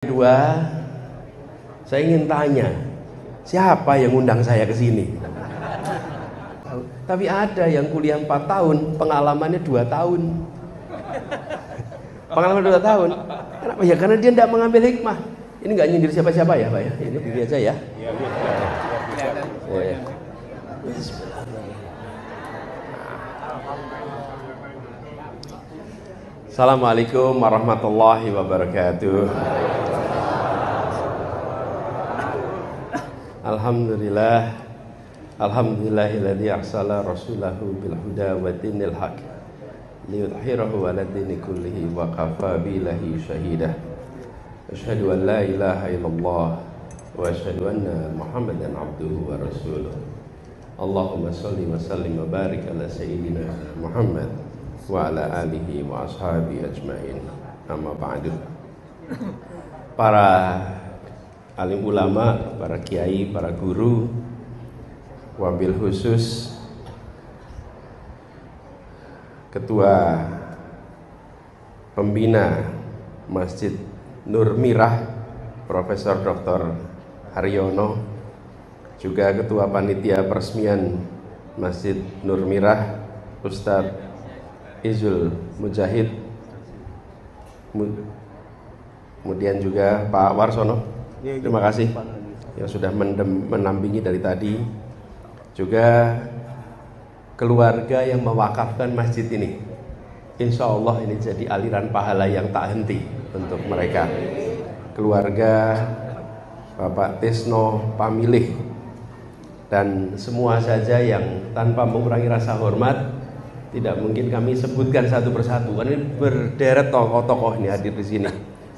Kedua, saya ingin tanya, siapa yang undang saya ke sini? Tapi ada yang kuliah 4 tahun, pengalamannya 2 tahun. Pengalaman 2 tahun. Kenapa? Ya karena dia tidak mengambil hikmah. Ini nggak nyindir siapa-siapa ya, Pak ya. Ini diri aja ya. Ya. Assalamualaikum warahmatullahi wabarakatuh. Alhamdulillahilladzi arsala rasulahu bil huda wa dinil haq liyudhhirahu 'ala dini kullihi wa kafa billahi shahida. Asyhadu an la ilaha illallah wa asyhadu anna Muhammadan abduhu wa rasuluh. Allahumma shalli wa sallim wa barik ala sayyidina Muhammad wa ala alihi wa ashabi ajmain. Amma ba'du. Para alim ulama, para kiai, para guru, wabil khusus Ketua Pembina Masjid Nur Mirah Profesor Dr. Haryono, juga Ketua Panitia Peresmian Masjid Nur Mirah Ustadz Izul Mujahid, kemudian juga Pak Warsono, terima kasih yang sudah menampingi dari tadi, juga keluarga yang mewakafkan masjid ini. Insya Allah ini jadi aliran pahala yang tak henti untuk mereka. Keluarga Bapak Tisno Pamilih dan semua saja yang tanpa mengurangi rasa hormat tidak mungkin kami sebutkan satu persatu, karena ini berderet tokoh-tokoh ini hadir di sini.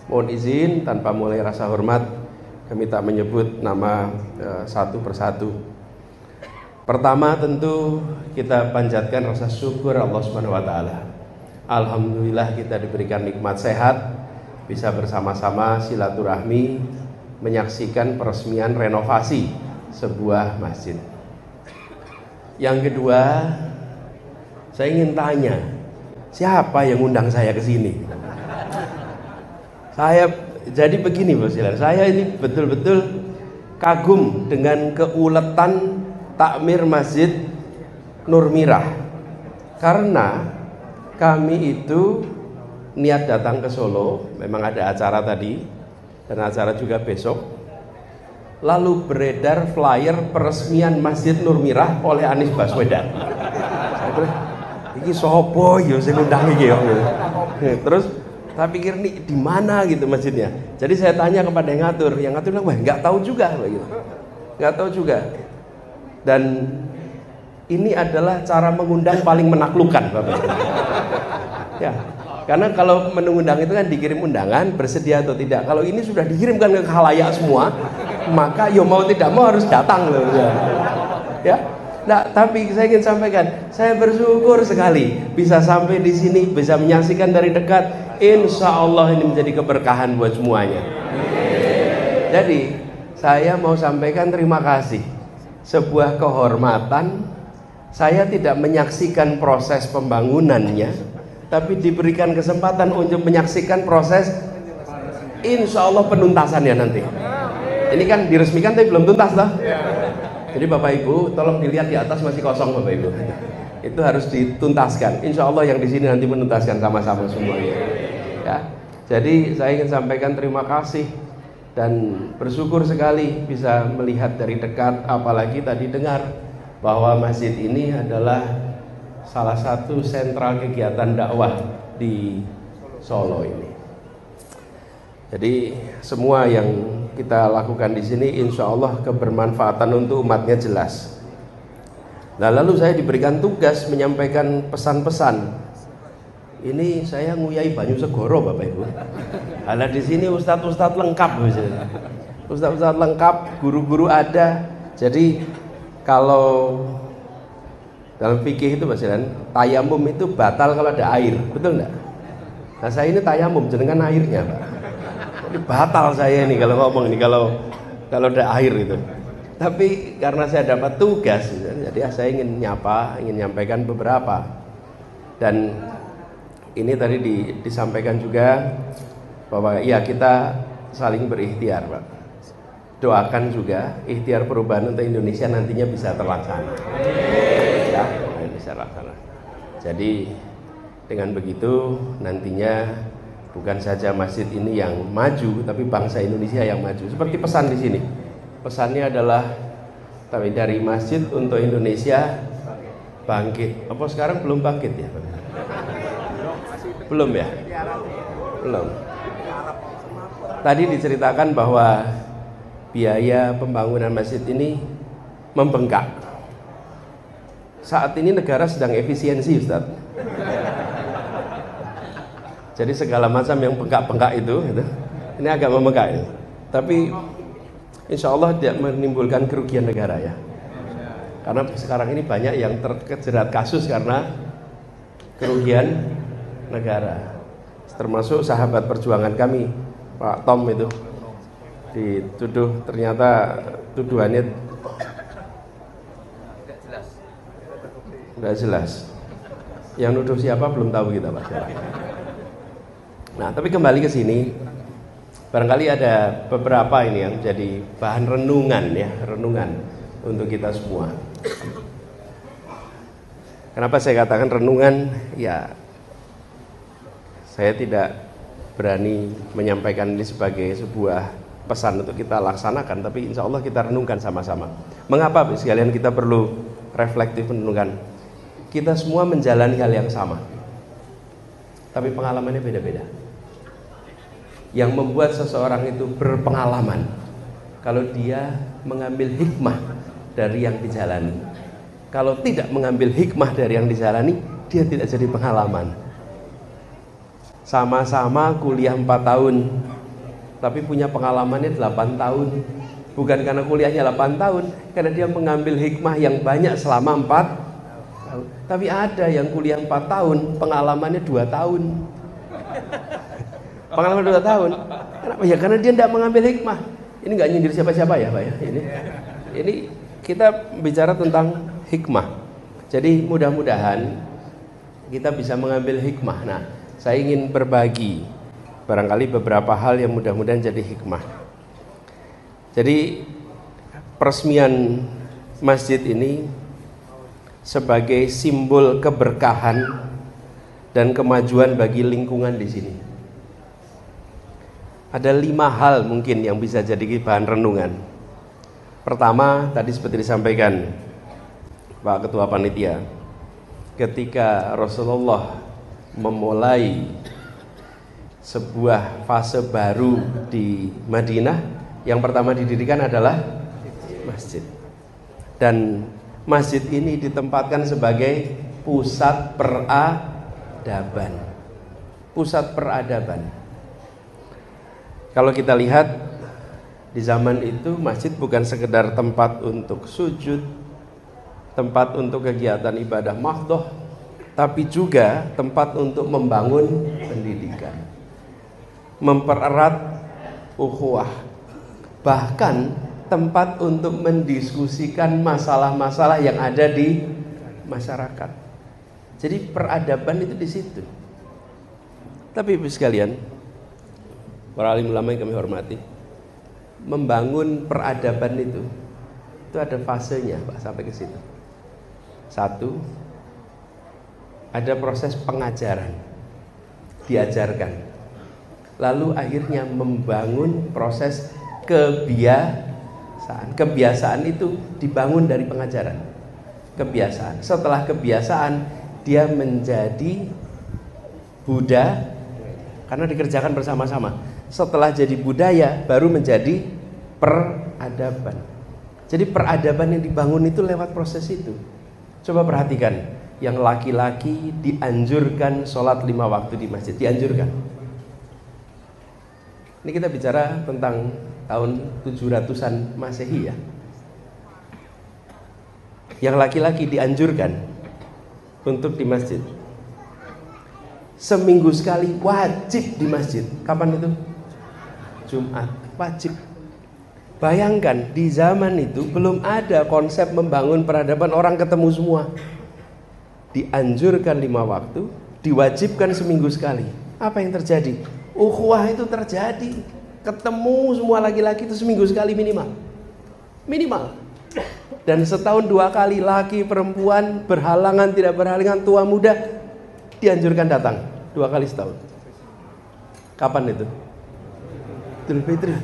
Mohon izin tanpa mulai rasa hormat kami tak menyebut nama satu persatu. Pertama tentu kita panjatkan rasa syukur Allah Subhanahu wa taala. Alhamdulillah kita diberikan nikmat sehat, bisa bersama-sama silaturahmi menyaksikan peresmian renovasi sebuah masjid. Yang kedua, saya ingin tanya, siapa yang undang saya ke sini? Saya jadi begini, Bos Silan, saya ini betul-betul kagum dengan keuletan takmir Masjid Nur Mirah. Karena kami itu niat datang ke Solo, memang ada acara tadi dan acara juga besok. Lalu beredar flyer peresmian Masjid Nur Mirah oleh Anies Baswedan. Saya bilang, iki sopo yo sing ngundang iki yo. Terus saya pikir nih di mana gitu masjidnya. Jadi saya tanya kepada yang ngatur bilang, wah nggak tahu juga gitu. Nggak tahu juga. Dan ini adalah cara mengundang paling menaklukkan, Bapak. Ya, karena kalau mengundang itu kan dikirim undangan, bersedia atau tidak. Kalau ini sudah dikirimkan ke khalayak semua, maka yo mau tidak mau harus datang loh. Ya. Nah, tapi saya ingin sampaikan, saya bersyukur sekali bisa sampai di sini, bisa menyaksikan dari dekat. Insya Allah ini menjadi keberkahan buat semuanya. Jadi, saya mau sampaikan terima kasih. Sebuah kehormatan, saya tidak menyaksikan proses pembangunannya, tapi diberikan kesempatan untuk menyaksikan proses insya Allah penuntasannya nanti. Ini kan diresmikan tapi belum tuntas lah. Jadi Bapak Ibu, tolong dilihat di atas masih kosong Bapak Ibu. Itu harus dituntaskan. Insya Allah yang di sini nanti menuntaskan sama-sama semuanya. Ya. Jadi saya ingin sampaikan terima kasih dan bersyukur sekali bisa melihat dari dekat, apalagi tadi dengar bahwa masjid ini adalah salah satu sentral kegiatan dakwah di Solo ini. Jadi semua yang kita lakukan di sini insya Allah kebermanfaatan untuk umatnya jelas. Nah, lalu saya diberikan tugas menyampaikan pesan-pesan. Ini saya nguyai Banyu Segoro Bapak Ibu. Ada di sini ustadz-ustadz lengkap, ustadz-ustadz lengkap, guru-guru ada. Jadi kalau dalam fikih itu Mas Silan, tayamum itu batal kalau ada air, betul enggak? Nah saya ini tayamum, jenengan airnya Pak. Ini batal saya ini kalau ngomong ini kalau ada air itu. Tapi karena saya dapat tugas, jadi saya ingin nyampaikan beberapa. Dan ini tadi disampaikan juga bahwa ya kita saling berikhtiar, Pak. Doakan juga ikhtiar perubahan untuk Indonesia nantinya bisa terlaksana. Ya, bisa terlaksana. Jadi dengan begitu nantinya bukan saja masjid ini yang maju, tapi bangsa Indonesia yang maju. Seperti pesan di sini. Pesannya adalah dari masjid untuk Indonesia bangkit. Apa sekarang belum bangkit ya? Belum ya? Belum. Tadi diceritakan bahwa biaya pembangunan masjid ini membengkak. Saat ini negara sedang efisiensi, Ustaz. Jadi segala macam yang bengkak-bengkak itu, ini agak membengkak ini. Tapi insya Allah tidak menimbulkan kerugian negara ya. Karena sekarang ini banyak yang terjerat kasus karena kerugian negara. Termasuk sahabat perjuangan kami, Pak Tom itu dituduh, ternyata tuduhannya nggak jelas. Yang nuduh siapa belum tahu kita, Pak. Nah, tapi kembali ke sini, barangkali ada beberapa ini yang jadi bahan renungan ya, renungan untuk kita semua. Kenapa saya katakan renungan? Ya, saya tidak berani menyampaikan ini sebagai sebuah pesan untuk kita laksanakan, tapi insya Allah kita renungkan sama-sama. Mengapa sekalian kita perlu reflektif menentukan? Kita semua menjalani hal yang sama, tapi pengalamannya beda-beda. Yang membuat seseorang itu berpengalaman kalau dia mengambil hikmah dari yang dijalani. Kalau tidak mengambil hikmah dari yang dijalani, dia tidak jadi pengalaman. Sama-sama kuliah 4 tahun, tapi punya pengalamannya 8 tahun. Bukan karena kuliahnya 8 tahun, karena dia mengambil hikmah yang banyak selama 4 tahun. Tapi ada yang kuliah 4 tahun, pengalamannya 2 tahun. Pengalaman 2 tahun. Kenapa? Ya karena dia tidak mengambil hikmah. Ini nggak nyindir siapa-siapa ya, Pak ya. Ini kita bicara tentang hikmah. Jadi mudah-mudahan kita bisa mengambil hikmah. Nah, saya ingin berbagi barangkali beberapa hal yang mudah-mudahan jadi hikmah. Jadi peresmian masjid ini sebagai simbol keberkahan dan kemajuan bagi lingkungan di sini. Ada 5 hal mungkin yang bisa jadi bahan renungan. Pertama, tadi seperti disampaikan Pak Ketua Panitia, ketika Rasulullah memulai sebuah fase baru di Madinah, yang pertama didirikan adalah masjid. Dan masjid ini ditempatkan sebagai pusat peradaban. Pusat peradaban. Kalau kita lihat di zaman itu, masjid bukan sekedar tempat untuk sujud, tempat untuk kegiatan ibadah mahdhah, tapi juga tempat untuk membangun pendidikan, mempererat ukhuwah, bahkan tempat untuk mendiskusikan masalah-masalah yang ada di masyarakat. Jadi peradaban itu di situ. Tapi Ibu sekalian, para alim ulama yang kami hormati, membangun peradaban itu ada fasenya, Pak, sampai ke situ. 1, ada proses pengajaran, diajarkan. Lalu akhirnya membangun proses kebiasaan. Kebiasaan itu dibangun dari pengajaran. Kebiasaan. Setelah kebiasaan, dia menjadi budaya karena dikerjakan bersama-sama. Setelah jadi budaya, baru menjadi peradaban. Jadi peradaban yang dibangun itu lewat proses itu. Coba perhatikan, yang laki-laki dianjurkan sholat 5 waktu di masjid, dianjurkan. Ini kita bicara tentang tahun 700-an Masehi ya. Yang laki-laki dianjurkan untuk di masjid. Seminggu sekali wajib di masjid. Kapan itu? Jumat, wajib. Bayangkan di zaman itu belum ada konsep membangun peradaban orang ketemu semua. Dianjurkan 5 waktu, diwajibkan seminggu sekali. Apa yang terjadi? Ukhuwah itu terjadi. ketemu semua laki-laki itu seminggu sekali minimal. Dan setahun 2 kali, laki perempuan berhalangan tidak berhalangan, tua muda, dianjurkan datang 2 kali setahun. Kapan itu? Idul Fitri.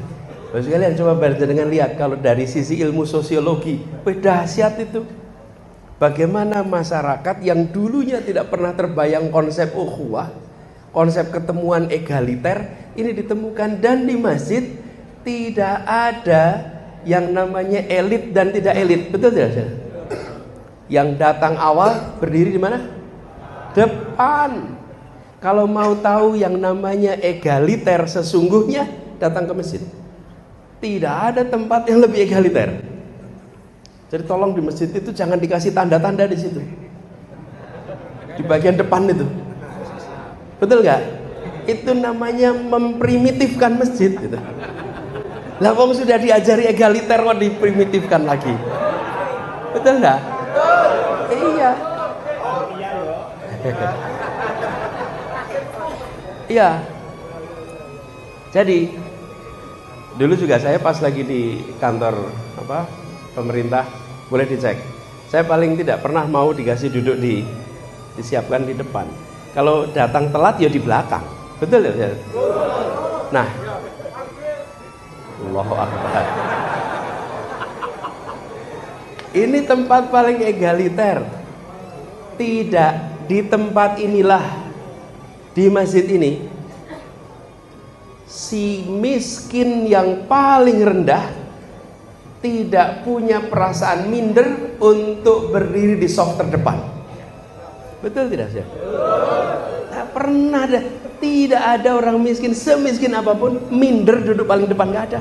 Bapak sekalian coba baca dengan lihat, kalau dari sisi ilmu sosiologi, dahsyat itu. Bagaimana masyarakat yang dulunya tidak pernah terbayang konsep ukhuwah, konsep ketemuan egaliter, ini ditemukan. Dan di masjid tidak ada yang namanya elit dan tidak elit. Betul tidak? Yang datang awal berdiri di mana? Depan. Kalau mau tahu yang namanya egaliter sesungguhnya, datang ke masjid. Tidak ada tempat yang lebih egaliter. Jadi tolong di masjid itu jangan dikasih tanda-tanda di situ, di bagian depan itu. Betul nggak? Itu namanya memprimitifkan masjid gitu. Lah wong sudah diajari egaliter kok diprimitifkan lagi. Betul nggak? Iya. Iya. Jadi dulu juga saya pas lagi di kantor pemerintah, boleh dicek. Saya paling tidak pernah mau dikasih duduk disiapkan di depan. Kalau datang telat ya di belakang. Betul ya? Nah, Allahu Akbar. Ini tempat paling egaliter. Tidak di tempat inilah, di masjid ini, si miskin yang paling rendah tidak punya perasaan minder untuk berdiri di saf terdepan. Betul tidak sih? Tak pernah ada, tidak ada orang miskin semiskin apapun minder duduk paling depan, nggak ada.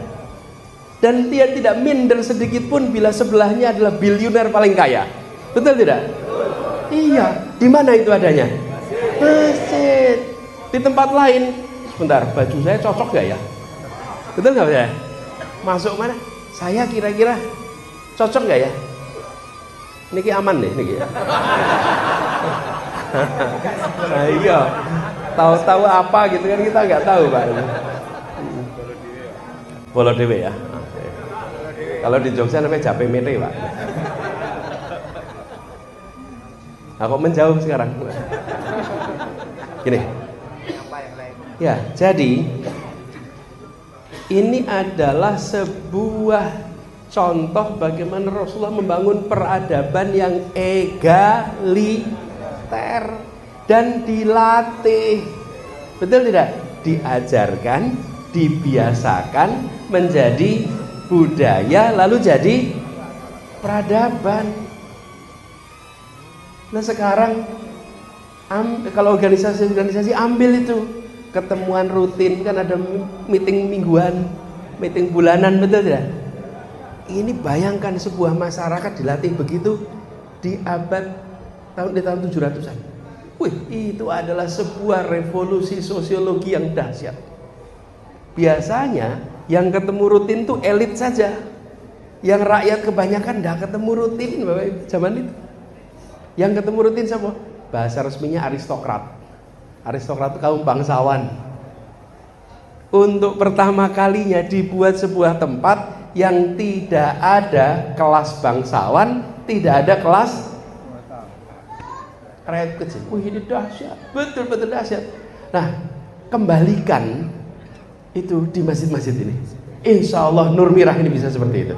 Dan dia tidak minder sedikit pun bila sebelahnya adalah biliuner paling kaya. Betul tidak? Iya. Di mana itu adanya? Masjid. Di tempat lain, sebentar, baju saya cocok nggak ya? Betul nggak ya? Masuk mana? Saya kira-kira cocok nggak ya? Niki aman deh, niki. Nah, iya. Tahu-tahu apa gitu kan kita nggak tahu, Pak. Bolo dewe ya. Kalau di Jogja namanya jape mete, Pak. Aku menjauh sekarang. Gini. Ya, jadi ini adalah sebuah contoh bagaimana Rasulullah membangun peradaban yang egaliter dan dilatih. Betul tidak? Diajarkan, dibiasakan menjadi budaya, lalu jadi peradaban. Nah sekarang kalau organisasi ambil itu ketemuan rutin, kan ada meeting mingguan, meeting bulanan, betul tidak? Ini bayangkan sebuah masyarakat dilatih begitu di tahun 700-an. Wih, itu adalah sebuah revolusi sosiologi yang dahsyat. Biasanya yang ketemu rutin tuh elit saja. Yang rakyat kebanyakan enggak ketemu rutin, Bapak Ibu, zaman itu. Yang ketemu rutin siapa? Bahasa resminya aristokrat. Aristokrat itu kaum bangsawan. Untuk pertama kalinya dibuat sebuah tempat yang tidak ada kelas bangsawan, tidak ada kelas rakyat kecil. Wih, ini dahsyat, betul-betul dahsyat. Nah, kembalikan itu di masjid-masjid ini. Insya Allah Nur Mirah ini bisa seperti itu.